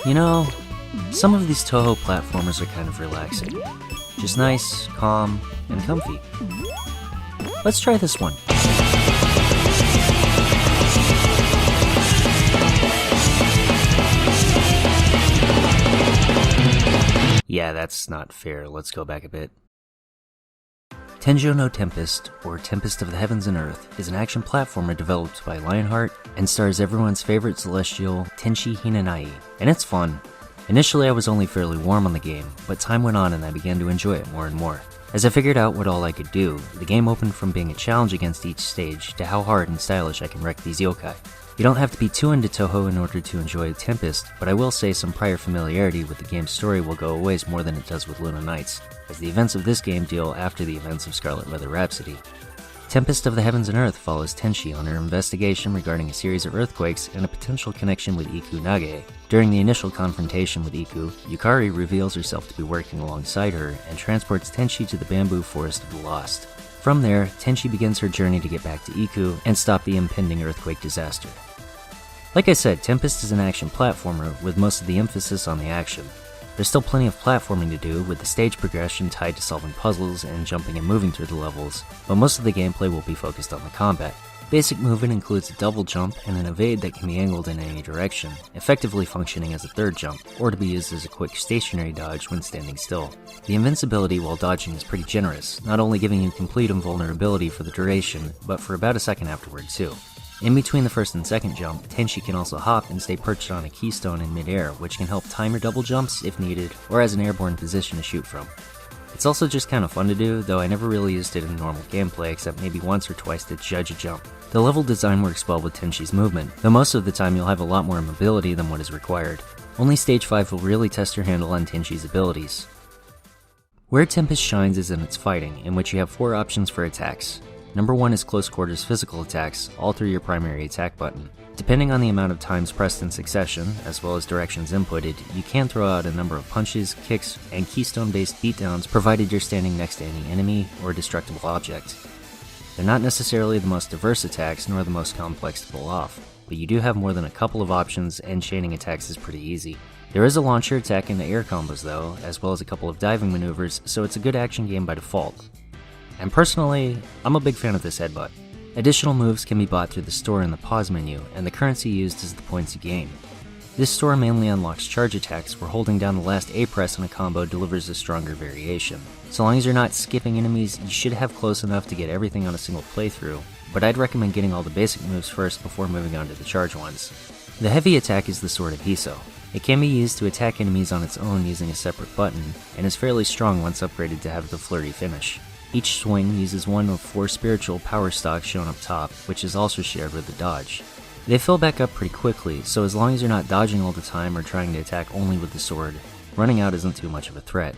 You know, some of these Touhou platformers are kind of relaxing. Just nice, calm, and comfy. Let's try this one. Yeah, that's not fair. Let's go back a bit. Tenjou no Tempest, or Tempest of the Heavens and Earth, is an action platformer developed by Lionheart and stars everyone's favorite celestial, Tenshi Hinanai, and it's fun. Initially I was only fairly warm on the game, but time went on and I began to enjoy it more and more. As I figured out what all I could do, the game opened from being a challenge against each stage to how hard and stylish I can wreck these yokai. You don't have to be too into Touhou in order to enjoy Tempest, but I will say some prior familiarity with the game's story will go a ways more than it does with Luna Nights, as the events of this game deal after the events of Scarlet Weather Rhapsody. Tempest of the Heavens and Earth follows Tenshi on her investigation regarding a series of earthquakes and a potential connection with Iku Nage. During the initial confrontation with Iku, Yukari reveals herself to be working alongside her and transports Tenshi to the bamboo forest of the Lost. From there, Tenshi begins her journey to get back to Iku and stop the impending earthquake disaster. Like I said, Tempest is an action platformer with most of the emphasis on the action. There's still plenty of platforming to do, with the stage progression tied to solving puzzles and jumping and moving through the levels, but most of the gameplay will be focused on the combat. Basic movement includes a double jump and an evade that can be angled in any direction, effectively functioning as a third jump, or to be used as a quick stationary dodge when standing still. The invincibility while dodging is pretty generous, not only giving you complete invulnerability for the duration, but for about a second afterward too. In between the first and second jump, Tenshi can also hop and stay perched on a keystone in midair, which can help time your double jumps if needed, or as an airborne position to shoot from. It's also just kind of fun to do, though I never really used it in normal gameplay except maybe once or twice to judge a jump. The level design works well with Tenshi's movement, though most of the time you'll have a lot more mobility than what is required. Only Stage 5 will really test your handle on Tenshi's abilities. Where Tempest shines is in its fighting, in which you have 4 options for attacks. Number 1 is close quarters physical attacks, all through your primary attack button. Depending on the amount of times pressed in succession, as well as directions inputted, you can throw out a number of punches, kicks, and keystone-based beatdowns provided you're standing next to any enemy or destructible object. They're not necessarily the most diverse attacks, nor the most complex to pull off, but you do have more than a couple of options, and chaining attacks is pretty easy. There is a launcher attack and air combos though, as well as a couple of diving maneuvers, so it's a good action game by default. And personally, I'm a big fan of this headbutt. Additional moves can be bought through the store in the pause menu, and the currency used is the points you gain. This store mainly unlocks charge attacks where holding down the last A press in a combo delivers a stronger variation. So long as you're not skipping enemies, you should have close enough to get everything on a single playthrough, but I'd recommend getting all the basic moves first before moving on to the charge ones. The heavy attack is the Sword of Hiso. It can be used to attack enemies on its own using a separate button, and is fairly strong once upgraded to have the flirty finish. Each swing uses one of 4 spiritual power stocks shown up top, which is also shared with the dodge. They fill back up pretty quickly, so as long as you're not dodging all the time or trying to attack only with the sword, running out isn't too much of a threat.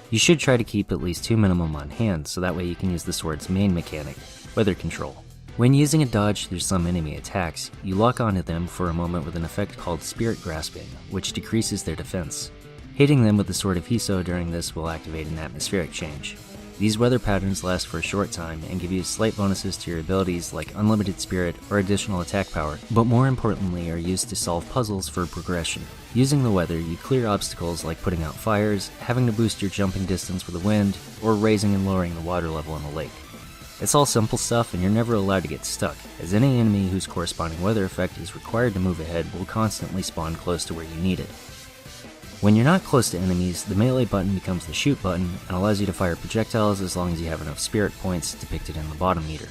You should try to keep at least 2 minimum on hand, so that way you can use the sword's main mechanic, weather control. When using a dodge through some enemy attacks, you lock onto them for a moment with an effect called Spirit Grasping, which decreases their defense. Hitting them with the Sword of Hiso during this will activate an atmospheric change. These weather patterns last for a short time and give you slight bonuses to your abilities like unlimited spirit or additional attack power, but more importantly are used to solve puzzles for progression. Using the weather, you clear obstacles like putting out fires, having to boost your jumping distance with the wind, or raising and lowering the water level in the lake. It's all simple stuff and you're never allowed to get stuck, as any enemy whose corresponding weather effect is required to move ahead will constantly spawn close to where you need it. When you're not close to enemies, the melee button becomes the shoot button and allows you to fire projectiles as long as you have enough spirit points depicted in the bottom meter.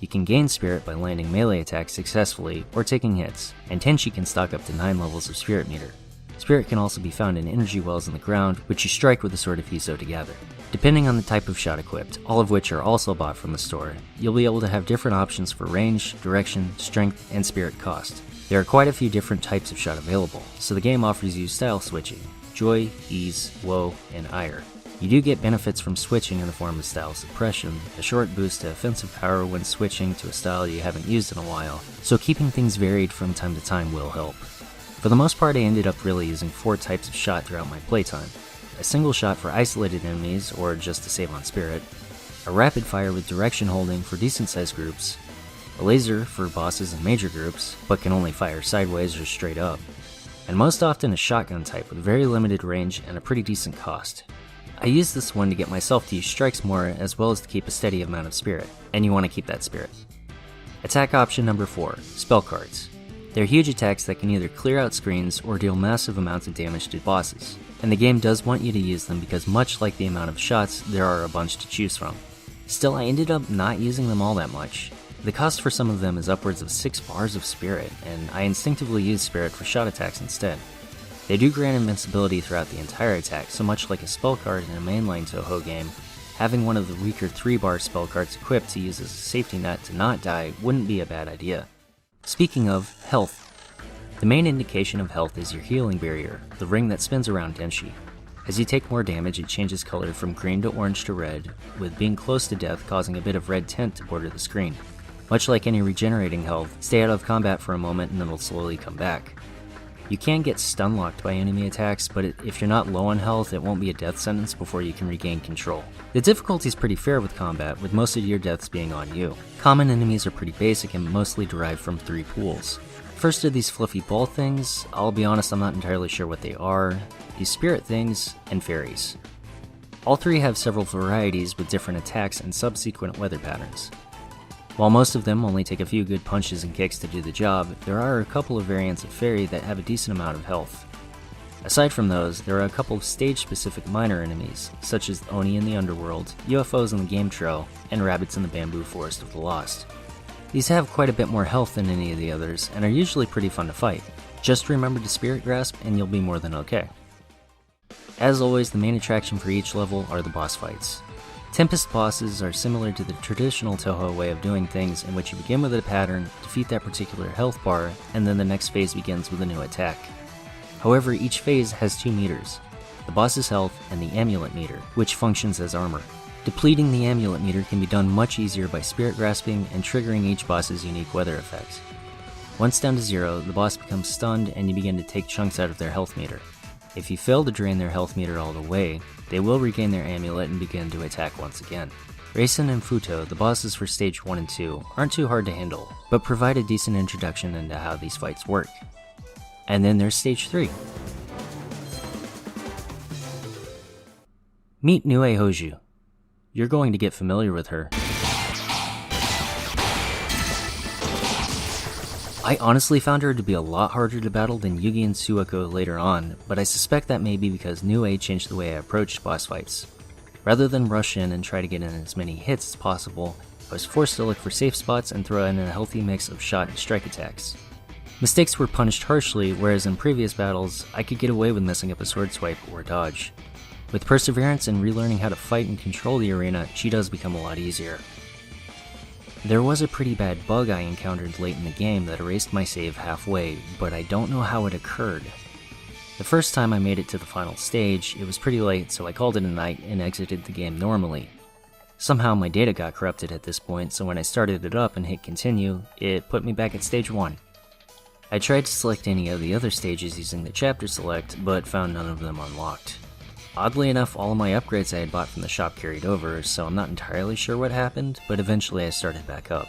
You can gain spirit by landing melee attacks successfully or taking hits, and Tenshi can stock up to 9 levels of spirit meter. Spirit can also be found in energy wells in the ground, which you strike with the Sword of Hiso to gather. Depending on the type of shot equipped, all of which are also bought from the store, you'll be able to have different options for range, direction, strength, and spirit cost. There are quite a few different types of shot available, so the game offers you style switching: joy, ease, woe, and ire. You do get benefits from switching in the form of style suppression, a short boost to offensive power when switching to a style you haven't used in a while, so keeping things varied from time to time will help. For the most part, I ended up really using 4 types of shot throughout my playtime: a single shot for isolated enemies or just to save on spirit, a rapid fire with direction holding for decent sized groups, a laser for bosses and major groups, but can only fire sideways or straight up, and most often a shotgun type with very limited range and a pretty decent cost. I use this one to get myself to use strikes more as well as to keep a steady amount of spirit, and you want to keep that spirit. Attack option number 4, spell cards. They're huge attacks that can either clear out screens or deal massive amounts of damage to bosses, and the game does want you to use them because much like the amount of shots, there are a bunch to choose from. Still, I ended up not using them all that much. The cost for some of them is upwards of 6 bars of spirit, and I instinctively use spirit for shot attacks instead. They do grant invincibility throughout the entire attack, so much like a spell card in a mainline Touhou game, having one of the weaker 3-bar spell cards equipped to use as a safety net to not die wouldn't be a bad idea. Speaking of health, the main indication of health is your healing barrier, the ring that spins around Denshi. As you take more damage, it changes color from green to orange to red, with being close to death causing a bit of red tint to border the screen. Much like any regenerating health, stay out of combat for a moment and it'll slowly come back. You can get stun locked by enemy attacks, but if you're not low on health, it won't be a death sentence before you can regain control. The difficulty is pretty fair with combat, with most of your deaths being on you. Common enemies are pretty basic and mostly derived from 3 pools. First are these fluffy ball things. I'll be honest, I'm not entirely sure what they are. These spirit things, and fairies. All 3 have several varieties with different attacks and subsequent weather patterns. While most of them only take a few good punches and kicks to do the job, there are a couple of variants of fairy that have a decent amount of health. Aside from those, there are a couple of stage-specific minor enemies, such as Oni in the Underworld, UFOs in the Game Trail, and rabbits in the Bamboo Forest of the Lost. These have quite a bit more health than any of the others, and are usually pretty fun to fight. Just remember to Spirit Grasp and you'll be more than okay. As always, the main attraction for each level are the boss fights. Tempest bosses are similar to the traditional Touhou way of doing things, in which you begin with a pattern, defeat that particular health bar, and then the next phase begins with a new attack. However, each phase has 2 meters, the boss's health and the amulet meter, which functions as armor. Depleting the amulet meter can be done much easier by spirit grasping and triggering each boss's unique weather effects. Once down to 0, the boss becomes stunned and you begin to take chunks out of their health meter. If you fail to drain their health meter all the way, they will regain their amulet and begin to attack once again. Reisen and Futo, the bosses for stage 1 and 2, aren't too hard to handle, but provide a decent introduction into how these fights work. And then there's stage 3. Meet Nue Hoju. You're going to get familiar with her. I honestly found her to be a lot harder to battle than Yugi and Suako later on, but I suspect that may be because Nue changed the way I approached boss fights. Rather than rush in and try to get in as many hits as possible, I was forced to look for safe spots and throw in a healthy mix of shot and strike attacks. Mistakes were punished harshly, whereas in previous battles, I could get away with messing up a sword swipe or dodge. With perseverance and relearning how to fight and control the arena, she does become a lot easier. There was a pretty bad bug I encountered late in the game that erased my save halfway, but I don't know how it occurred. The first time I made it to the final stage, it was pretty late, so I called it a night and exited the game normally. Somehow my data got corrupted at this point, so when I started it up and hit continue, it put me back at stage 1. I tried to select any of the other stages using the chapter select, but found none of them unlocked. Oddly enough, all of my upgrades I had bought from the shop carried over, so I'm not entirely sure what happened, but eventually I started back up.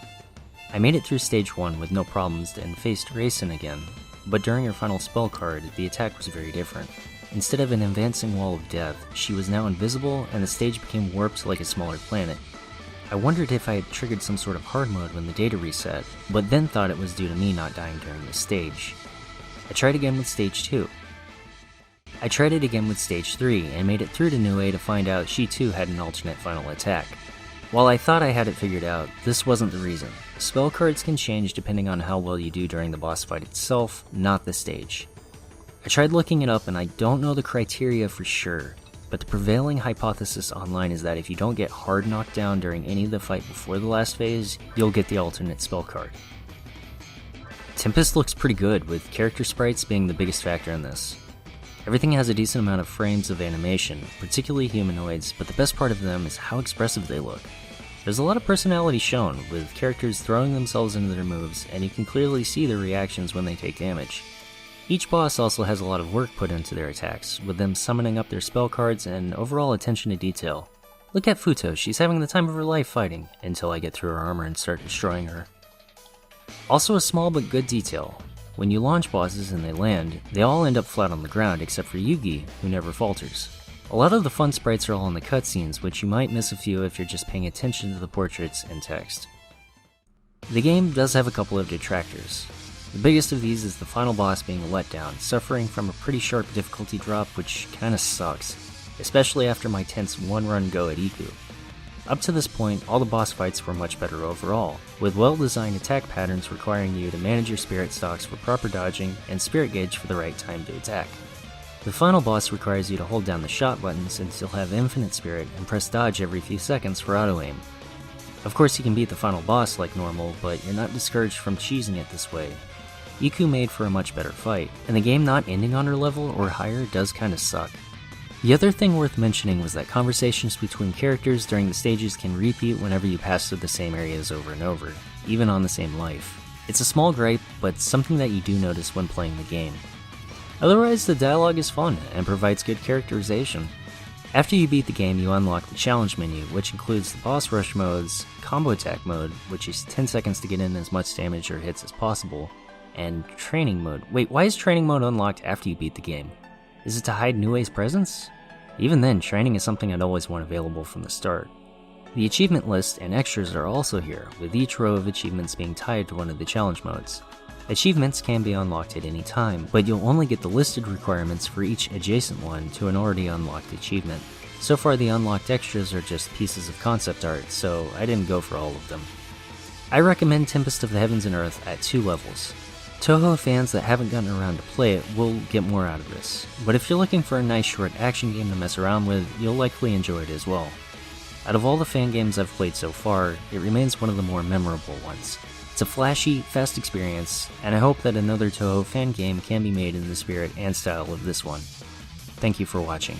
I made it through stage 1 with no problems and faced Reisen again, but during her final spell card, the attack was very different. Instead of an advancing wall of death, she was now invisible and the stage became warped like a smaller planet. I wondered if I had triggered some sort of hard mode when the data reset, but then thought it was due to me not dying during this stage. I tried again with stage 2. I tried it again with stage 3 and made it through to Nue to find out she too had an alternate final attack. While I thought I had it figured out, this wasn't the reason. Spell cards can change depending on how well you do during the boss fight itself, not the stage. I tried looking it up and I don't know the criteria for sure, but the prevailing hypothesis online is that if you don't get hard knocked down during any of the fight before the last phase, you'll get the alternate spell card. Tempest looks pretty good, with character sprites being the biggest factor in this. Everything has a decent amount of frames of animation, particularly humanoids, but the best part of them is how expressive they look. There's a lot of personality shown, with characters throwing themselves into their moves, and you can clearly see their reactions when they take damage. Each boss also has a lot of work put into their attacks, with them summoning up their spell cards and overall attention to detail. Look at Futo, she's having the time of her life fighting, until I get through her armor and start destroying her. Also a small but good detail. When you launch bosses and they land, they all end up flat on the ground except for Yugi, who never falters. A lot of the fun sprites are all in the cutscenes, which you might miss a few if you're just paying attention to the portraits and text. The game does have a couple of detractors. The biggest of these is the final boss being a letdown, suffering from a pretty sharp difficulty drop which kinda sucks, especially after my tense one-run go at Iku. Up to this point, all the boss fights were much better overall, with well-designed attack patterns requiring you to manage your spirit stocks for proper dodging and spirit gauge for the right time to attack. The final boss requires you to hold down the shot buttons until have infinite spirit and press dodge every few seconds for auto-aim. Of course you can beat the final boss like normal, but you're not discouraged from cheesing it this way. Iku made for a much better fight, and the game not ending on her level or higher does kinda suck. The other thing worth mentioning was that conversations between characters during the stages can repeat whenever you pass through the same areas over and over, even on the same life. It's a small gripe, but something that you do notice when playing the game. Otherwise, the dialogue is fun and provides good characterization. After you beat the game, you unlock the challenge menu, which includes the boss rush modes, combo attack mode, which is 10 seconds to get in as much damage or hits as possible, and training mode. Wait, why is training mode unlocked after you beat the game? Is it to hide Nue's presence? Even then, training is something I'd always want available from the start. The achievement list and extras are also here, with each row of achievements being tied to one of the challenge modes. Achievements can be unlocked at any time, but you'll only get the listed requirements for each adjacent one to an already unlocked achievement. So far the unlocked extras are just pieces of concept art, so I didn't go for all of them. I recommend Tempest of the Heavens and Earth at 2 levels. Touhou fans that haven't gotten around to play it will get more out of this, but if you're looking for a nice short action game to mess around with, you'll likely enjoy it as well. Out of all the fan games I've played so far, it remains one of the more memorable ones. It's a flashy, fast experience, and I hope that another Touhou fan game can be made in the spirit and style of this one. Thank you for watching.